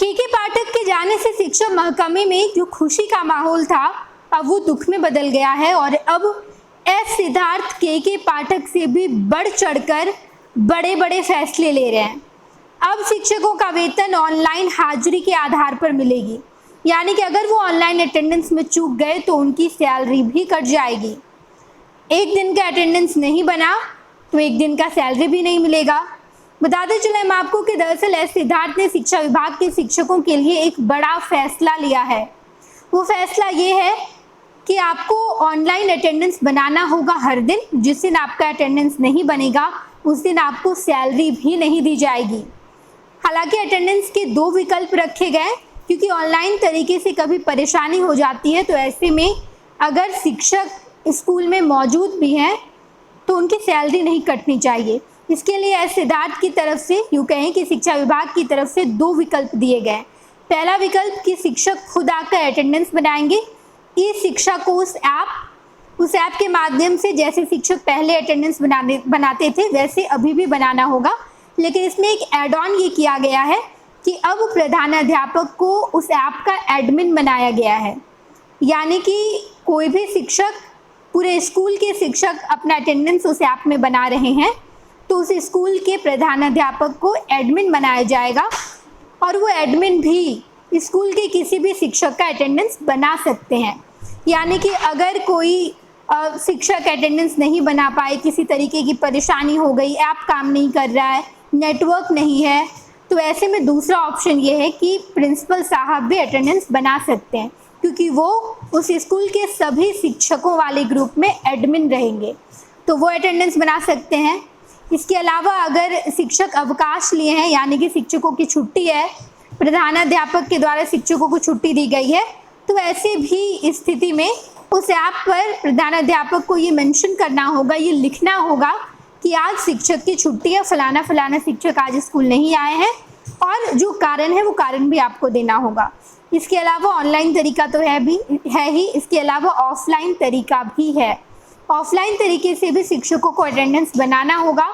के पाठक के जाने से शिक्षा महकमे में जो खुशी का माहौल था अब वो दुख में बदल गया है और अब एस सिद्धार्थ के पाठक से भी बढ़ चढ़कर बड़े बड़े फैसले ले रहे हैं। अब शिक्षकों का वेतन ऑनलाइन हाजिरी के आधार पर मिलेगी, यानी कि अगर वो ऑनलाइन अटेंडेंस में चूक गए तो उनकी सैलरी भी कट जाएगी। एक दिन का अटेंडेंस नहीं बना तो एक दिन का सैलरी भी नहीं मिलेगा। बताते चले हम आपको कि दरअसल एस सिद्धार्थ ने शिक्षा विभाग के शिक्षकों के लिए एक बड़ा फैसला लिया है। वो फैसला ये है कि आपको ऑनलाइन अटेंडेंस बनाना होगा हर दिन। जिस दिन आपका अटेंडेंस नहीं बनेगा उस दिन आपको सैलरी भी नहीं दी जाएगी। हालांकि अटेंडेंस के दो विकल्प रखे गए, क्योंकि ऑनलाइन तरीके से कभी परेशानी हो जाती है, तो ऐसे में अगर शिक्षक स्कूल में मौजूद भी हैं तो उनकी सैलरी नहीं कटनी चाहिए। इसके लिए एस सिद्धार्थ की तरफ से यूँ कहें कि शिक्षा विभाग की तरफ से दो विकल्प दिए गए। पहला विकल्प कि शिक्षक खुद आकर अटेंडेंस बनाएंगे। ई शिक्षा को उस ऐप के माध्यम से जैसे शिक्षक पहले अटेंडेंस बनाते थे वैसे अभी भी बनाना होगा, लेकिन इसमें एक एड ऑन ये किया गया है कि अब प्रधानाध्यापक को उस ऐप का एडमिन बनाया गया है। यानी कि कोई भी शिक्षक, पूरे स्कूल के शिक्षक अपना अटेंडेंस उस ऐप में बना रहे हैं तो उस स्कूल के प्रधानाध्यापक को एडमिन बनाया जाएगा और वो एडमिन भी स्कूल के किसी भी शिक्षक का अटेंडेंस बना सकते हैं। यानी कि अगर कोई शिक्षक अटेंडेंस नहीं बना पाए, किसी तरीके की परेशानी हो गई, ऐप काम नहीं कर रहा है, नेटवर्क नहीं है, तो ऐसे में दूसरा ऑप्शन ये है कि प्रिंसिपल साहब भी अटेंडेंस बना सकते हैं, क्योंकि वो उस स्कूल के सभी शिक्षकों वाले ग्रुप में एडमिन रहेंगे, तो वो अटेंडेंस बना सकते हैं। इसके अलावा अगर शिक्षक अवकाश लिए हैं, यानी कि शिक्षकों की छुट्टी है, प्रधानाध्यापक के द्वारा शिक्षकों को छुट्टी दी गई है, तो ऐसे भी स्थिति में उस ऐप पर प्रधानाध्यापक को ये मेंशन करना होगा, ये लिखना होगा कि आज शिक्षक की छुट्टी है, फलाना फलाना शिक्षक आज स्कूल नहीं आए हैं, और जो कारण है वो कारण भी आपको देना होगा। इसके अलावा ऑनलाइन तरीका तो है ही, इसके अलावा ऑफलाइन तरीका भी है। ऑफलाइन तरीके से भी शिक्षकों को अटेंडेंस बनाना होगा।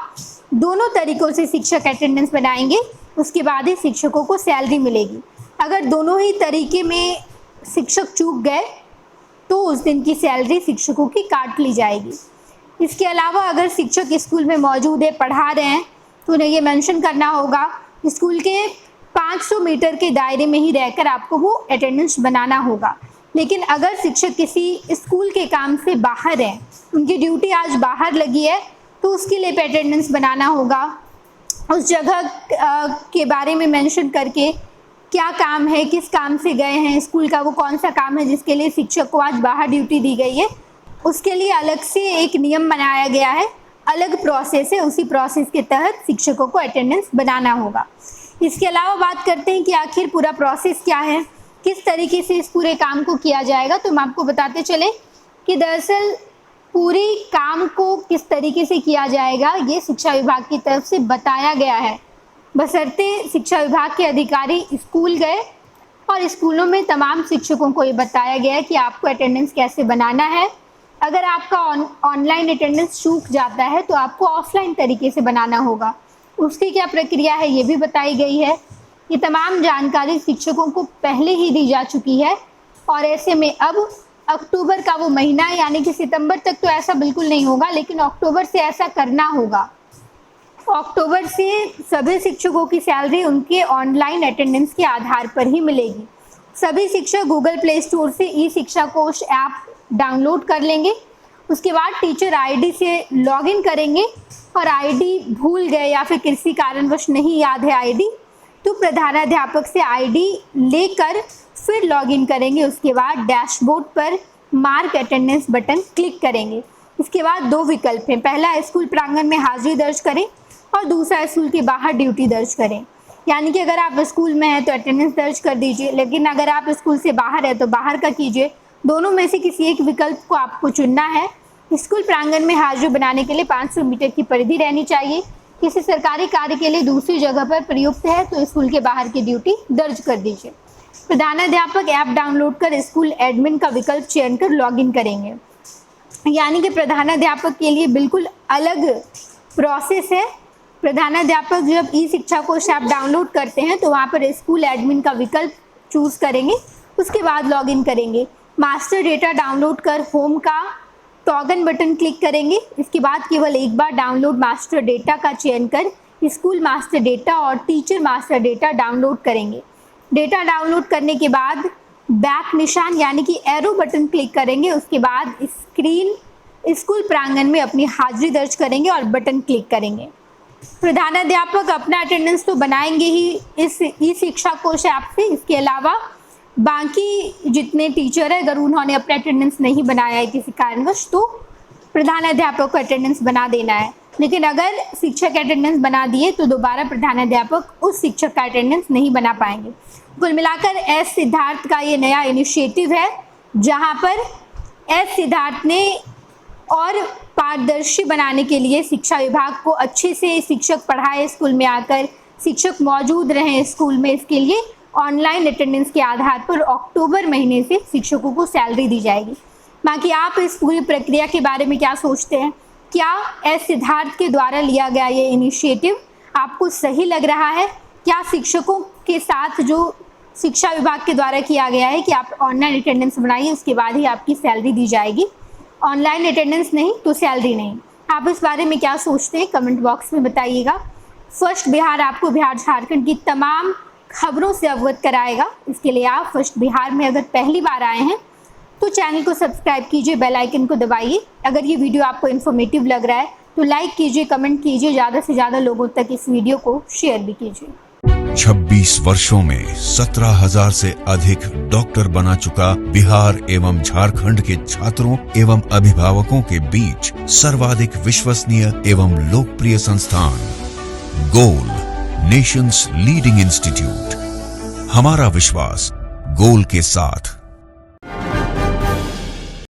दोनों तरीकों से शिक्षक अटेंडेंस बनाएंगे, उसके बाद ही शिक्षकों को सैलरी मिलेगी। अगर दोनों ही तरीके में शिक्षक चूक गए तो उस दिन की सैलरी शिक्षकों की काट ली जाएगी। इसके अलावा अगर शिक्षक स्कूल में मौजूद है, पढ़ा रहे हैं, तो उन्हें ये मेंशन करना होगा स्कूल के 500 मीटर के दायरे में ही रहकर आपको वो अटेंडेंस बनाना होगा। लेकिन अगर शिक्षक किसी स्कूल के काम से बाहर हैं, उनकी ड्यूटी आज बाहर लगी है, तो उसके लिए अटेंडेंस बनाना होगा। उस जगह के बारे में मेंशन करके क्या काम है, किस काम से गए हैं, स्कूल का वो कौन सा काम है जिसके लिए शिक्षक को आज बाहर ड्यूटी दी गई है, उसके लिए अलग से एक नियम बनाया गया है, अलग प्रोसेस है, उसी प्रोसेस के तहत शिक्षकों को अटेंडेंस बनाना होगा। इसके अलावा बात करते हैं कि आखिर पूरा प्रोसेस क्या है, किस तरीके से इस पूरे काम को किया जाएगा, तो हम आपको बताते चलें कि दरअसल पूरी काम को किस तरीके से किया जाएगा ये शिक्षा विभाग की तरफ से बताया गया है। बशर्ते शिक्षा विभाग के अधिकारी स्कूल गए और स्कूलों में तमाम शिक्षकों को ये बताया गया है कि आपको अटेंडेंस कैसे बनाना है। अगर आपका ऑनलाइन अटेंडेंस चूक जाता है तो आपको ऑफलाइन तरीके से बनाना होगा, उसकी क्या प्रक्रिया है ये भी बताई गई है। ये तमाम जानकारी शिक्षकों को पहले ही दी जा चुकी है और ऐसे में अब अक्टूबर का वो महीना है, यानी कि सितंबर तक तो ऐसा बिल्कुल नहीं होगा, लेकिन अक्टूबर से ऐसा करना होगा। अक्टूबर से सभी शिक्षकों की सैलरी उनके ऑनलाइन अटेंडेंस के आधार पर ही मिलेगी। सभी शिक्षक गूगल प्ले स्टोर से ई शिक्षा कोश ऐप डाउनलोड कर लेंगे। उसके बाद टीचर आईडी से लॉगिन करेंगे और आईडी भूल गए या फिर किसी कारणवश नहीं याद है आईडी, तो प्रधानाध्यापक से आईडी लेकर फिर लॉगिन करेंगे। उसके बाद डैशबोर्ड पर मार्क अटेंडेंस बटन क्लिक करेंगे। इसके बाद दो विकल्प हैं, पहला स्कूल प्रांगण में हाजिरी दर्ज करें और दूसरा स्कूल के बाहर ड्यूटी दर्ज करें। यानी कि अगर आप स्कूल में हैं तो अटेंडेंस दर्ज कर दीजिए, लेकिन अगर आप स्कूल से बाहर है तो बाहर का कीजिए। दोनों में से किसी एक विकल्प को आपको चुनना है। स्कूल प्रांगण में हाजिरी बनाने के लिए 500 मीटर की परिधि रहनी चाहिए। किसी सरकारी कार्य के लिए दूसरी जगह पर प्रयुक्त है तो स्कूल के बाहर की ड्यूटी दर्ज कर दीजिए। प्रधानाध्यापक ऐप डाउनलोड कर स्कूल एडमिन का विकल्प चयन कर लॉगिन करेंगे। यानी कि प्रधानाध्यापक के लिए बिल्कुल अलग प्रोसेस है प्रधानाध्यापक जब ई शिक्षा कोश ऐप डाउनलोड करते हैं तो वहाँ पर स्कूल एडमिन का विकल्प चूज करेंगे, उसके बाद लॉगिन करेंगे। मास्टर डेटा डाउनलोड कर होम का टॉगन बटन क्लिक करेंगे। इसके बाद केवल एक बार डाउनलोड मास्टर डेटा का चयन कर स्कूल मास्टर डेटा और टीचर मास्टर डेटा डाउनलोड करेंगे। डेटा डाउनलोड करने के बाद बैक निशान यानी कि एरो बटन क्लिक करेंगे। उसके बाद स्कूल प्रांगण में अपनी हाजिरी दर्ज करेंगे और बटन क्लिक करेंगे। प्रधानाध्यापक अपना अटेंडेंस तो बनाएंगे ही इस ई शिक्षा कोश ऐप से। इसके अलावा बाकी जितने टीचर है अगर उन्होंने अपना अटेंडेंस नहीं बनाया है किसी कारणवश तो प्रधानाध्यापक को अटेंडेंस बना देना है। लेकिन अगर शिक्षक अटेंडेंस बना दिए तो दोबारा प्रधानाध्यापक उस शिक्षक का अटेंडेंस नहीं बना पाएंगे। कुल मिलाकर एस सिद्धार्थ का ये नया इनिशिएटिव है जहां पर एस सिद्धार्थ ने और पारदर्शी बनाने के लिए शिक्षा विभाग को अच्छे से शिक्षक पढ़ाए, स्कूल में आकर शिक्षक मौजूद रहें स्कूल में, इसके लिए ऑनलाइन अटेंडेंस के आधार पर अक्टूबर महीने से शिक्षकों को सैलरी दी जाएगी। बाकी आप इस पूरी प्रक्रिया के बारे में क्या सोचते हैं? क्या एस सिद्धार्थ के द्वारा लिया गया ये इनिशिएटिव आपको सही लग रहा है? क्या शिक्षकों के साथ जो शिक्षा विभाग के द्वारा किया गया है कि आप ऑनलाइन अटेंडेंस बनाइए उसके बाद ही आपकी सैलरी दी जाएगी, ऑनलाइन अटेंडेंस नहीं तो सैलरी नहीं, आप इस बारे में क्या सोचते हैं कमेंट बॉक्स में बताइएगा। फर्स्ट बिहार आपको बिहार झारखंड की तमाम खबरों से अवगत कराएगा। इसके लिए आप फर्स्ट बिहार में अगर पहली बार आए हैं तो चैनल को सब्सक्राइब कीजिए, बेल आइकन को दबाइए। अगर ये वीडियो आपको इन्फॉर्मेटिव लग रहा है तो लाइक कीजिए, कमेंट कीजिए, ज़्यादा से ज़्यादा लोगों तक इस वीडियो को शेयर भी कीजिए। 26 वर्षों में 17,000 से अधिक डॉक्टर बना चुका बिहार एवं झारखंड के छात्रों एवं अभिभावकों के बीच सर्वाधिक विश्वसनीय एवं लोकप्रिय संस्थान गोल, नेशंस लीडिंग इंस्टीट्यूट। हमारा विश्वास गोल के साथ।